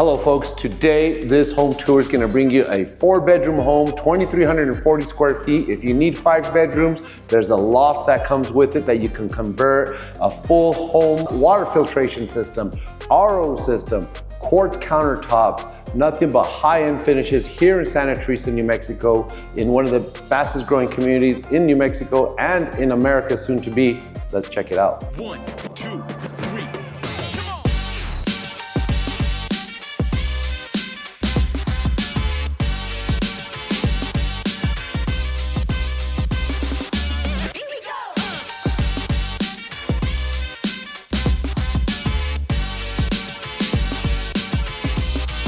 Hello folks, today this home tour is going to bring you a 4-bedroom home, 2,340 square feet. If you need 5 bedrooms, there's a loft that comes with it that you can convert, a full home water filtration system, RO system, quartz countertops, nothing but high-end finishes here in Santa Teresa, New Mexico, in one of the fastest growing communities in New Mexico and in America soon to be. Let's check it out. 1, 2, 3.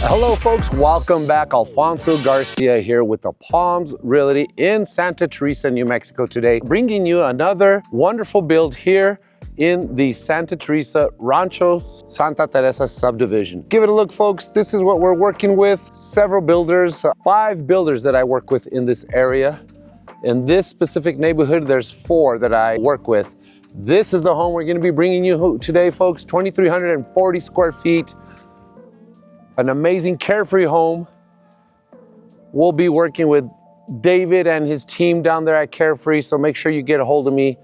Hello folks, welcome back. Alfonso Garcia here with the Palms Realty in Santa Teresa, New Mexico today, bringing you another wonderful build here in the Santa Teresa Ranchos Santa Teresa subdivision. Give it a look folks, this is what we're working with. Several builders, 5 builders that I work with in this area. In this specific neighborhood, there's 4 that I work with. This is the home we're gonna be bringing you today folks, 2,340 square feet. An amazing Carefree home. We'll be working with David and his team down there at Carefree, so make sure you get a hold of me.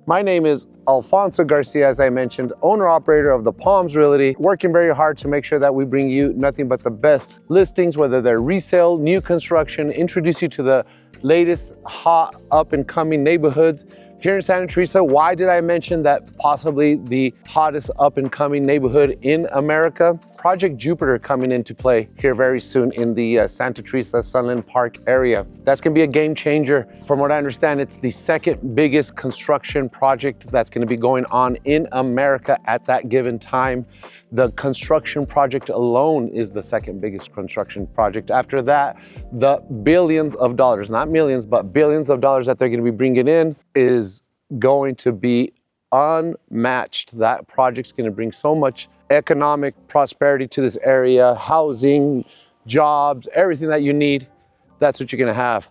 My name is Alfonso Garcia, as I mentioned, owner-operator of the Palms Realty, working very hard to make sure that we bring you nothing but the best listings, whether they're resale, new construction, introduce you to the latest hot up-and-coming neighborhoods here in Santa Teresa. Why did I mention that possibly the hottest up-and-coming neighborhood in America? Project Jupiter coming into play here very soon in the Santa Teresa Sunland Park area. That's gonna be a game changer. From what I understand, it's the second biggest construction project that's gonna be going on in America at that given time. The construction project alone is the second biggest construction project. After that, the billions of dollars, not millions, but billions of dollars that they're gonna be bringing in is going to be unmatched. That project's gonna bring so much economic prosperity to this area, housing, jobs, everything that you need, that's what you're gonna have.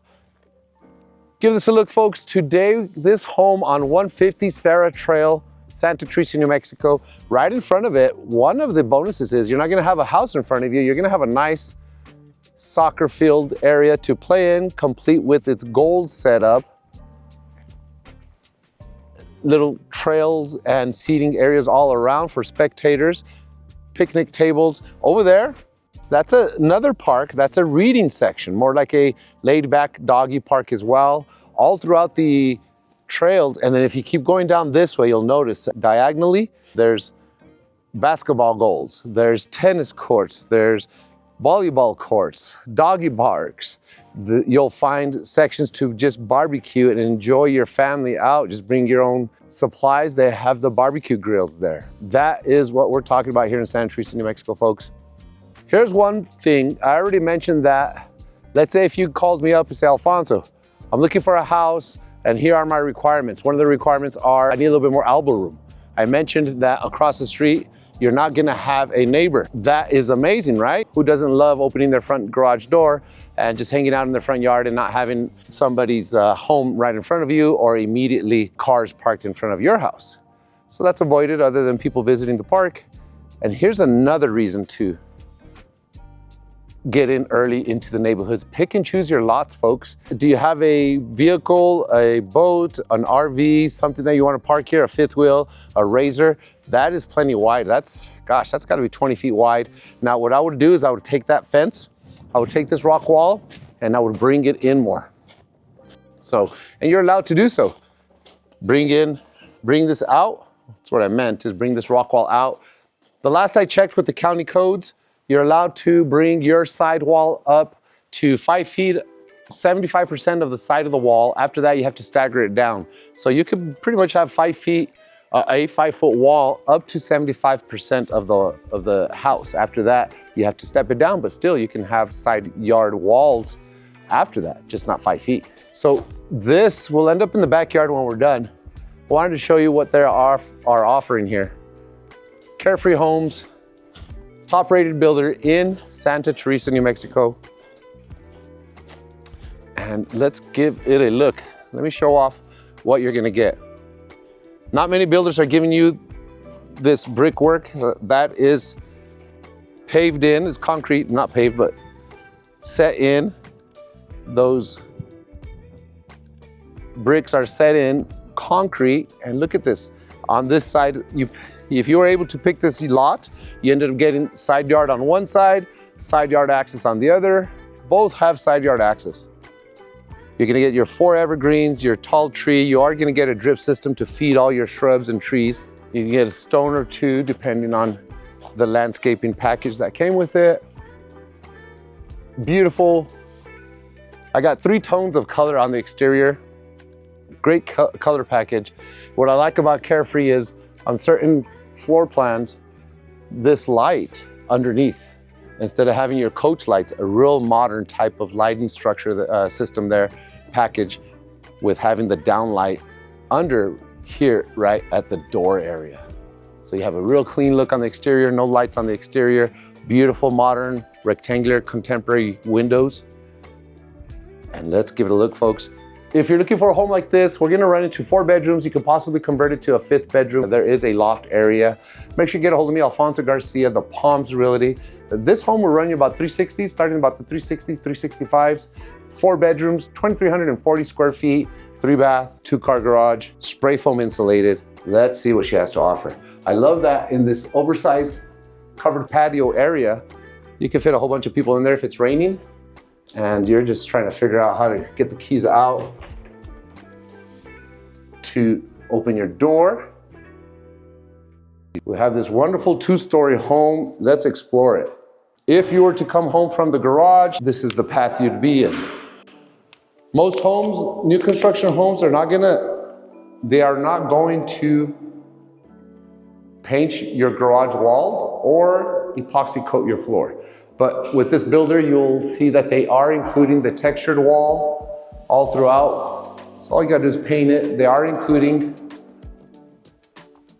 Give this a look, folks. Today, this home on 150 Serra Trail, Santa Teresa, New Mexico, right in front of it, one of the bonuses is you're not gonna have a house in front of you, you're gonna have a nice soccer field area to play in, complete with its gold setup. Little trails and seating areas all around for spectators, picnic tables. Over there, that's another park. That's a reading section, more like a laid back doggy park as well, all throughout the trails. And then if you keep going down this way, you'll notice diagonally, there's basketball goals, there's tennis courts, there's volleyball courts, doggy parks. You'll find sections to just barbecue and enjoy your family out. Just bring your own supplies. They have the barbecue grills there. That is what we're talking about here in Santa Teresa, New Mexico, folks. Here's one thing. I already mentioned that. Let's say if you called me up and say, Alfonso, I'm looking for a house and here are my requirements. One of the requirements are I need a little bit more elbow room. I mentioned that across the street, you're not gonna have a neighbor. That is amazing, right? Who doesn't love opening their front garage door and just hanging out in their front yard and not having somebody's home right in front of you or immediately cars parked in front of your house? So that's avoided other than people visiting the park. And here's another reason to get in early into the neighborhoods. Pick and choose your lots, folks. Do you have a vehicle, a boat, an RV, something that you want to park here, a fifth wheel, a RZR? That is plenty wide. That's gotta be 20 feet wide. Now, what I would do is I would take that fence, I would take this rock wall, and I would bring it in more. So, and you're allowed to do so. Bring this out. That's what I meant, is bring this rock wall out. The last I checked with the county codes, you're allowed to bring your side wall up to 5 feet, 75% of the side of the wall. After that, you have to stagger it down. So you could pretty much have 5 feet, a 5-foot wall up to 75% of the house. After that, you have to step it down, but still you can have side yard walls after that, just not 5 feet. So this will end up in the backyard when we're done. I wanted to show you what they are offering here. Carefree Homes, top-rated builder in Santa Teresa, New Mexico. And let's give it a look. Let me show off what you're gonna get. Not many builders are giving you this brickwork. That is paved in, it's concrete, not paved, but set in. Those bricks are set in concrete, and look at this. On this side, if you were able to pick this lot, you ended up getting side yard on one side, side yard access on the other. Both have side yard access. You're gonna get your 4 evergreens, your tall tree. You are gonna get a drip system to feed all your shrubs and trees. You can get a stone or two depending on the landscaping package that came with it. Beautiful. I got 3 tones of color on the exterior. Great color package. What I like about Carefree is on certain floor plans, this light underneath, instead of having your coach lights, a real modern type of lighting structure system there, package with having the downlight under here right at the door area. So you have a real clean look on the exterior, no lights on the exterior, beautiful modern rectangular contemporary windows. And let's give it a look, folks. If you're looking for a home like this, we're gonna run into 4 bedrooms. You could possibly convert it to a 5th bedroom. There is a loft area. Make sure you get a hold of me, Alfonso Garcia, the Palms Realty. This home will run you about 360s, starting about the 360s, 365s. 4 bedrooms, 2,340 square feet, 3 bath, 2-car garage, spray foam insulated. Let's see what she has to offer. I love that in this oversized covered patio area, you can fit a whole bunch of people in there if it's raining and you're just trying to figure out how to get the keys out to open your door. We have this wonderful 2-story home. Let's explore it. If you were to come home from the garage, this is the path you'd be in. Most homes, new construction homes, are not going to paint your garage walls or epoxy coat your floor. But with this builder, you'll see that they are including the textured wall all throughout. So all you gotta do is paint it. They are including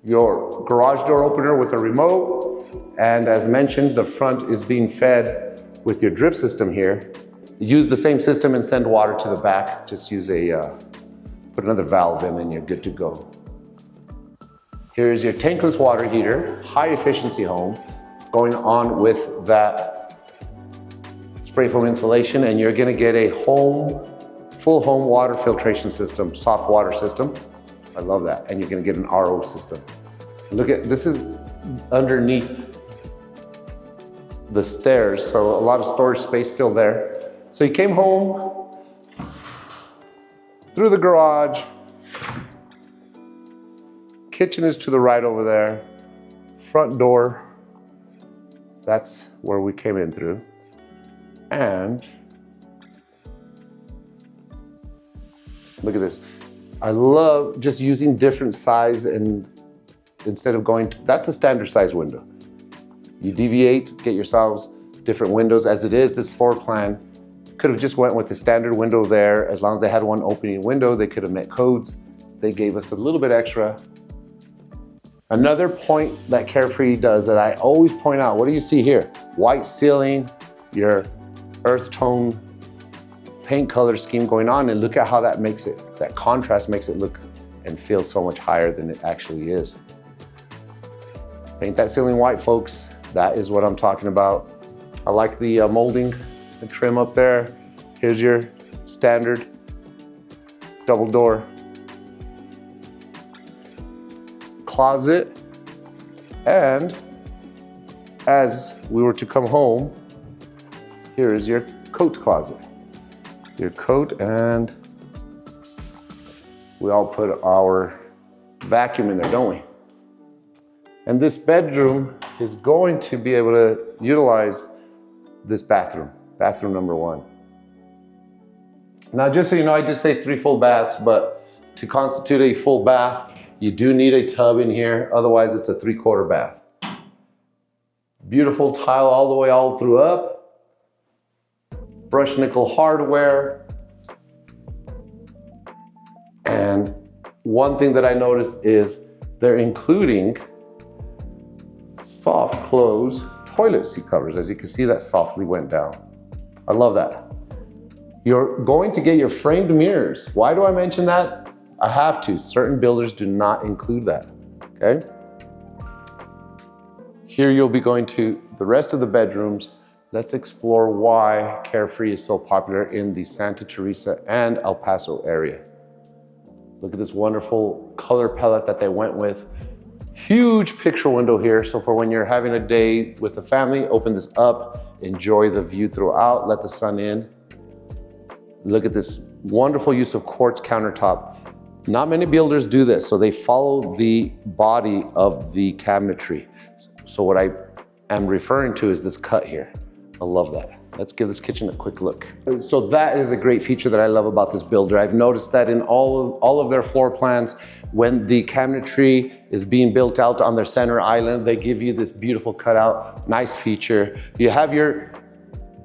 your garage door opener with a remote. And as mentioned, the front is being fed with your drip system here. Use the same system and send water to the back. Just use put another valve in and you're good to go. Here's your tankless water heater, high efficiency home, going on with that spray foam insulation, and you're gonna get a full home water filtration system, soft water system. I love that. And you're gonna get an RO system. Look at, this is underneath the stairs, so a lot of storage space still there. So you came home through the garage. Kitchen is to the right over there. Front door, that's where we came in through. And look at this. I love just using different size, and instead of going to, that's a standard size window. You deviate, get yourselves different windows. As it is, this floor plan could have just went with the standard window there. As long as they had one opening window, they could have met codes. They gave us a little bit extra. Another point that Carefree does that I always point out, what do you see here? White ceiling, your earth tone paint color scheme going on, and look at how that makes it, that contrast makes it look and feel so much higher than it actually is. Paint that ceiling white, folks. That is what I'm talking about. I like the molding, the trim up there. Here's your standard double door closet. And as we were to come home, here is your coat closet. Your coat, and we all put our vacuum in there, don't we? And this bedroom is going to be able to utilize this bathroom, bathroom number 1. Now, just so you know, I did say 3 full baths, but to constitute a full bath, you do need a tub in here. Otherwise, it's a 3/4 bath. Beautiful tile all the way all through up. Brushed nickel hardware. And one thing that I noticed is they're including soft close toilet seat covers. As you can see, that softly went down. I love that. You're going to get your framed mirrors. Why do I mention that? I have to. Certain builders do not include that, okay? Here you'll be going to the rest of the bedrooms, let's explore why Carefree is so popular in the Santa Teresa and El Paso area. Look at this wonderful color palette that they went with. Huge picture window here. So for when you're having a day with the family, open this up, enjoy the view throughout, let the sun in. Look at this wonderful use of quartz countertop. Not many builders do this, so they follow the body of the cabinetry. So what I am referring to is this cut here. I love that. Let's give this kitchen a quick look. So that is a great feature that I love about this builder. I've noticed that in all of their floor plans, when the cabinetry is being built out on their center island, they give you this beautiful cutout, nice feature. You have your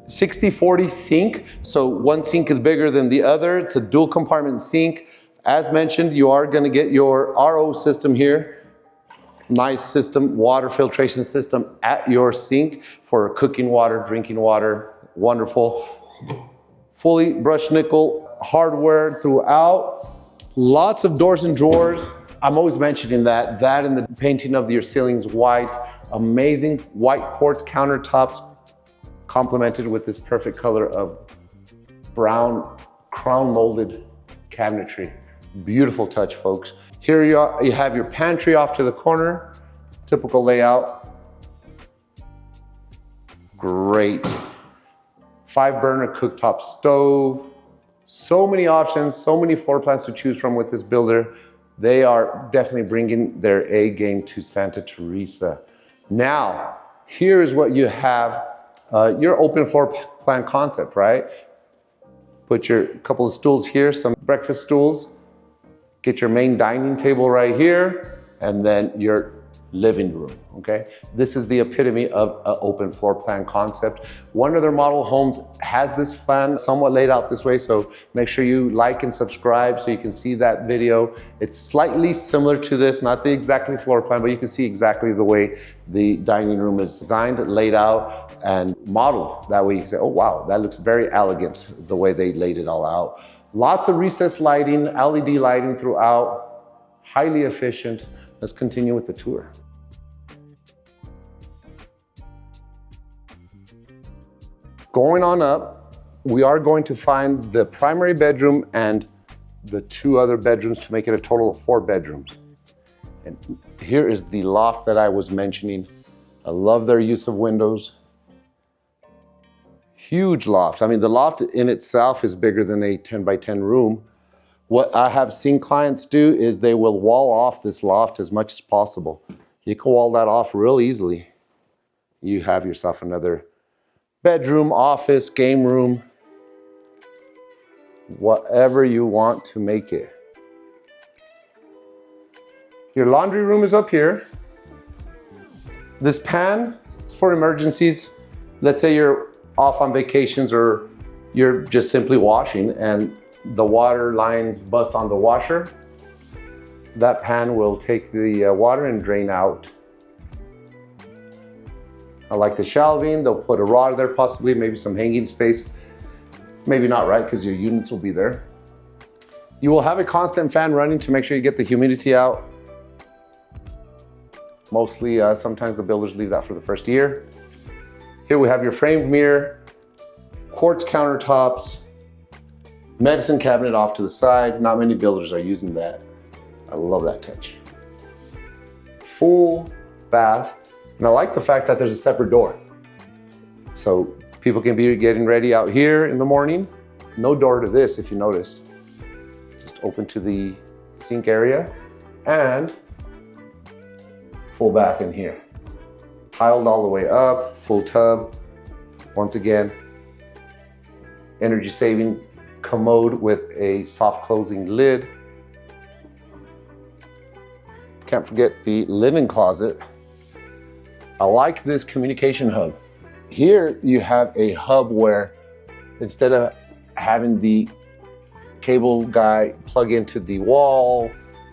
60-40 sink, so one sink is bigger than the other. It's a dual compartment sink. As mentioned, you are gonna get your RO system here. Nice system, water filtration system at your sink for cooking water, drinking water, wonderful. Fully brushed nickel hardware throughout. Lots of doors and drawers. I'm always mentioning that and the painting of your ceilings white. Amazing white quartz countertops complemented with this perfect color of brown crown molded cabinetry. Beautiful touch, folks. Here you have your pantry off to the corner. Typical layout. Great. 5-burner cooktop stove. So many options, so many floor plans to choose from with this builder. They are definitely bringing their A game to Santa Teresa. Now, here is what you have. Your open floor plan concept, right? Put your couple of stools here, some breakfast stools. Get your main dining table right here, and then your living room, okay? This is the epitome of an open floor plan concept. One of their model homes has this plan somewhat laid out this way, so make sure you like and subscribe so you can see that video. It's slightly similar to this, not the exactly floor plan, but you can see exactly the way the dining room is designed, laid out, and modeled. That way you can say, oh wow, that looks very elegant, the way they laid it all out. Lots of recessed lighting, LED lighting throughout, highly efficient. Let's continue with the tour. Going on up, we are going to find the primary bedroom and the 2 other bedrooms to make it a total of 4 bedrooms. And here is the loft that I was mentioning. I love their use of windows. Huge loft. I mean, the loft in itself is bigger than a 10 by 10 room. What I have seen clients do is they will wall off this loft as much as possible. You can wall that off real easily. You have yourself another bedroom, office, game room, whatever you want to make it. Your laundry room is up here. This pan, it's for emergencies. Let's say you're off on vacations or you're just simply washing and the water lines bust on the washer. That pan will take the water and drain out. I like the shelving. They'll put a rod there, possibly, maybe some hanging space. Maybe not, right? Because your units will be there. You will have a constant fan running to make sure you get the humidity out. Mostly, sometimes the builders leave that for the first year. Here we have your framed mirror, quartz countertops, medicine cabinet off to the side. Not many builders are using that. I love that touch. Full bath. And I like the fact that there's a separate door. So people can be getting ready out here in the morning. No door to this, if you noticed. Just open to the sink area and full bath in here. Tiled all the way up, full tub. Once again, energy saving commode with a soft closing lid. Can't forget the linen closet. I like this communication hub. Here you have a hub where instead of having the cable guy plug into the wall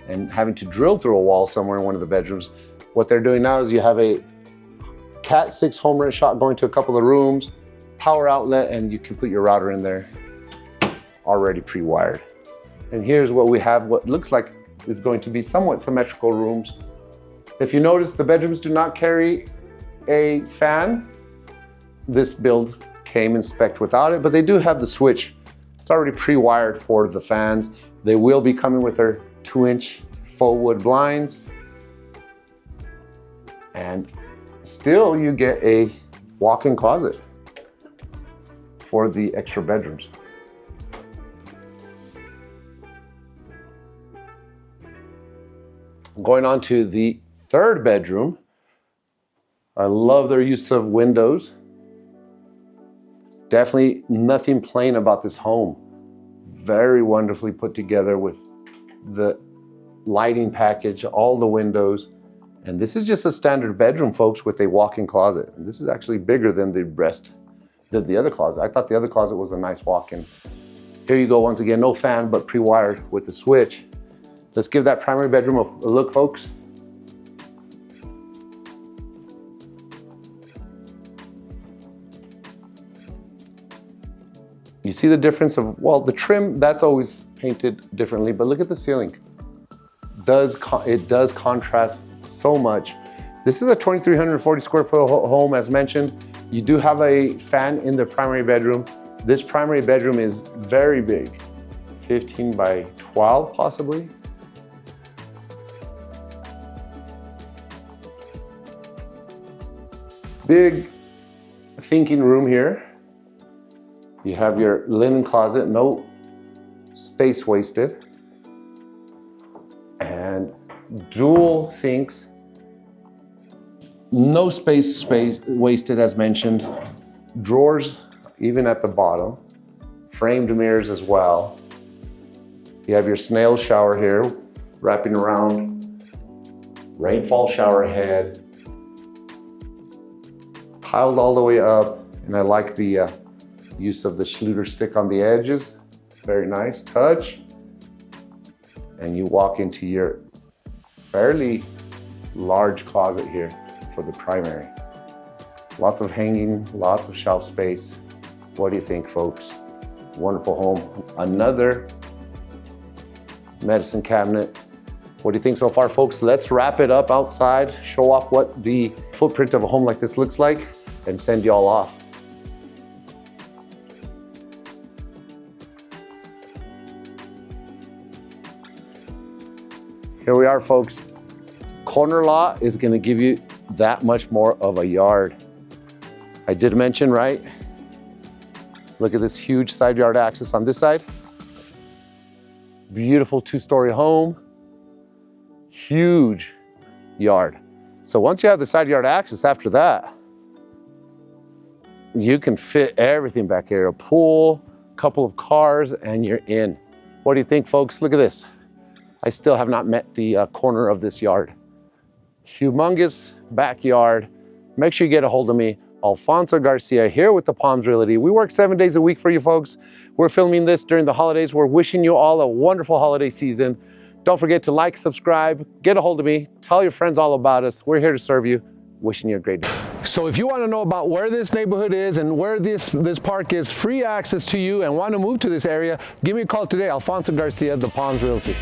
and having to drill through a wall somewhere in one of the bedrooms, what they're doing now is you have a Cat 6 home run shot going to a couple of rooms, power outlet, and you can put your router in there already pre-wired. And here's what we have, what looks like is going to be somewhat symmetrical rooms. If you notice, the bedrooms do not carry a fan. This build came in spec without it, but they do have the switch. It's already pre-wired for the fans. They will be coming with their 2-inch faux wood blinds. And still you get a walk-in closet for the extra bedrooms. Going on to the third bedroom. I love their use of windows. Definitely nothing plain about this home. Very wonderfully put together with the lighting package, all the windows. And this is just a standard bedroom, folks, with a walk-in closet. And this is actually bigger than the other closet. I thought the other closet was a nice walk-in. Here you go, once again, no fan, but pre-wired with the switch. Let's give that primary bedroom a look, folks. You see the difference of, well, the trim, that's always painted differently, but look at the ceiling. It does contrast so much. This is a 2,340 square foot home, as mentioned. You do have a fan in the primary bedroom. This primary bedroom is very big, 15 by 12 possibly. Big thinking room here. You have your linen closet, no space wasted. And dual sinks, no space wasted as mentioned. Drawers even at the bottom. Framed mirrors as well. You have your snail shower here, wrapping around. Rainfall shower head. Tiled all the way up, and I like the use of the Schluter stick on the edges. Very nice touch. And you walk into your fairly large closet here for the primary. Lots of hanging, lots of shelf space. What do you think, folks? Wonderful home. Another medicine cabinet. What do you think so far, folks? Let's wrap it up outside, show off what the footprint of a home like this looks like, and send you all off. Here we are, folks. Corner lot is gonna give you that much more of a yard. I did mention, right? Look at this huge side yard access on this side. Beautiful 2-story home. Huge yard. So once you have the side yard access, after that, you can fit everything back here. A pool, a couple of cars, and you're in. What do you think, folks? Look at this. I still have not met the corner of this yard. Humongous backyard. Make sure you get a hold of me. Alfonso Garcia here with the Palms Realty. We work 7 days a week for you folks. We're filming this during the holidays. We're wishing you all a wonderful holiday season. Don't forget to like, subscribe, get a hold of me, tell your friends all about us. We're here to serve you. Wishing you a great day. So if you want to know about where this neighborhood is and where this park is, free access to you, and want to move to this area, give me a call today. Alfonso Garcia, the Palms Realty.